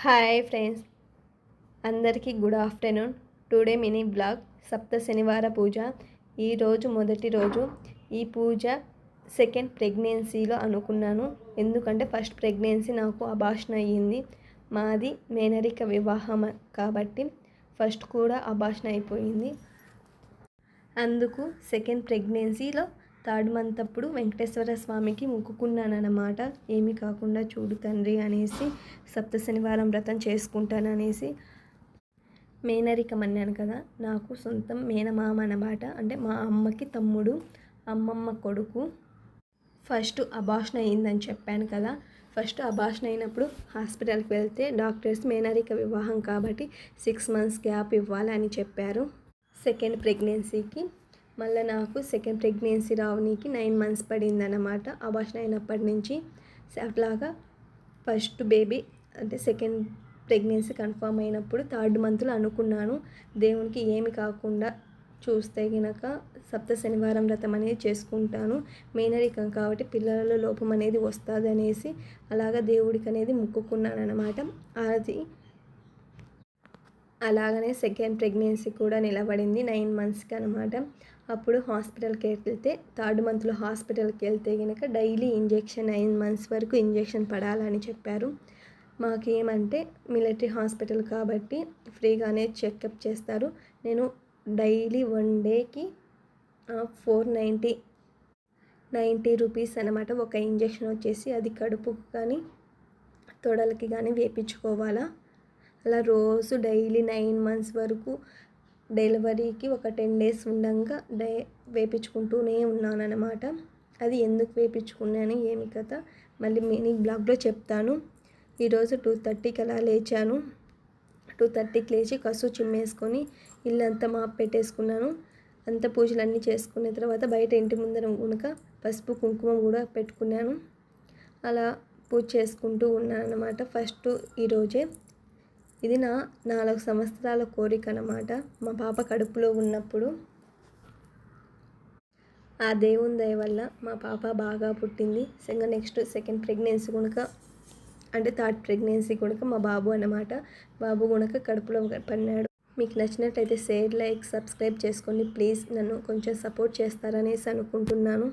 Hi friends, అందరికీ good afternoon. Today mini blog సప్త శనివార పూజ. ఈరోజు మొదటి రోజు. ఈ పూజ సెకండ్ ప్రెగ్నెన్సీలో అనుకున్నాను. ఎందుకంటే ఫస్ట్ ప్రెగ్నెన్సీ నాకు అబార్షన్ అయ్యింది. మాది మేనరిక వివాహం కాబట్టి ఫస్ట్ కూడా అబార్షన్ అయిపోయింది. అందుకు సెకండ్ ప్రెగ్నెన్సీలో థర్డ్ మంత్ అప్పుడు వెంకటేశ్వర స్వామికి మొక్కుకున్నానన్నమాట. ఏమీ కాకుండా చూడు తండ్రి అనేసి, సప్త శనివారం వ్రతం చేసుకుంటాననేసి. మేనరికం అన్నాను కదా, నాకు సొంతం మేనమామ అన్నమాట. అంటే మా అమ్మకి తమ్ముడు, అమ్మమ్మ కొడుకు. ఫస్ట్ అబార్షన్ అయ్యిందని చెప్పాను కదా. ఫస్ట్ అబార్షన్ అయినప్పుడు హాస్పిటల్కి వెళ్తే డాక్టర్స్ మేనరిక వివాహం కాబట్టి 6 months గ్యాప్ ఇవ్వాలని చెప్పారు. సెకండ్ ప్రెగ్నెన్సీకి మళ్ళీ నాకు సెకండ్ ప్రెగ్నెన్సీ రావడానికి 9 months పడిందన్నమాట. అబార్షన్ అయినప్పటి నుంచి అట్లాగా ఫస్ట్ బేబీ అంటే సెకండ్ ప్రెగ్నెన్సీ కన్ఫర్మ్ అయినప్పుడు థర్డ్ మంత్లో అనుకున్నాను, దేవునికి ఏమి కాకుండా చూస్తే కనుక సప్త శనివారం వ్రతం అనేది చేసుకుంటాను. మేనరికం కాబట్టి పిల్లలలో లోపం అనేది వస్తుంది అనేసి అలాగా దేవుడికి అనేది మొక్కుకున్నాను అన్నమాట. అది అలాగనే సెకండ్ ప్రెగ్నెన్సీ కూడా నిలబడింది 9 monthsకి అనమాట. అప్పుడు హాస్పిటల్కి వెళ్తే థర్డ్ మంత్లో హాస్పిటల్కి వెళ్తే కనుక డైలీ ఇంజెక్షన్ 9 months వరకు ఇంజెక్షన్ పడాలని చెప్పారు. మాకేమంటే మిలిటరీ హాస్పిటల్ కాబట్టి ఫ్రీగానే చెకప్ చేస్తారు. నేను డైలీ 1 dayకి 490 రూపీస్ అనమాట. ఒక ఇంజెక్షన్ వచ్చేసి అది కడుపుకు కానీ తొడలకి కానీ వేయించుకోవాలా. అలా రోజు డైలీ 9 months వరకు డెలివరీకి ఒక 10 days ఉండగా వేయించుకుంటూనే ఉన్నాను అనమాట. అది ఎందుకు వేయించుకున్నాను ఏమి కథ మళ్ళీ మినీ బ్లాగ్లో చెప్తాను. ఈరోజు 2:30కి అలా లేచాను. 2:30కి లేచి కసు చిమ్మేసుకొని ఇల్లంతా మాప్ పెట్టేసుకున్నాను. అంత పూజలన్నీ చేసుకున్న తర్వాత బయట ఇంటి ముందర కనుక పసుపు కుంకుమ కూడా పెట్టుకున్నాను. అలా పూజ చేసుకుంటూ ఉన్నాను అన్నమాట. ఫస్ట్ ఈరోజే ఇది నా 4 సంవత్సరాల కోరిక అన్నమాట. మా పాప కడుపులో ఉన్నప్పుడు ఆ దేవుని దయ వల్ల మా పాప బాగా పుట్టింది. నెక్స్ట్ సెకండ్ ప్రెగ్నెన్సీ కనుక అంటే థర్డ్ ప్రెగ్నెన్సీ కనుక మా బాబు అన్నమాట. బాబు కనుక కడుపులో పడినాడు. మీకు నచ్చినట్లయితే షేర్, లైక్, సబ్స్క్రైబ్ చేసుకోండి ప్లీజ్. నన్ను కొంచెం సపోర్ట్ చేస్తారనేసి అనుకుంటున్నాను.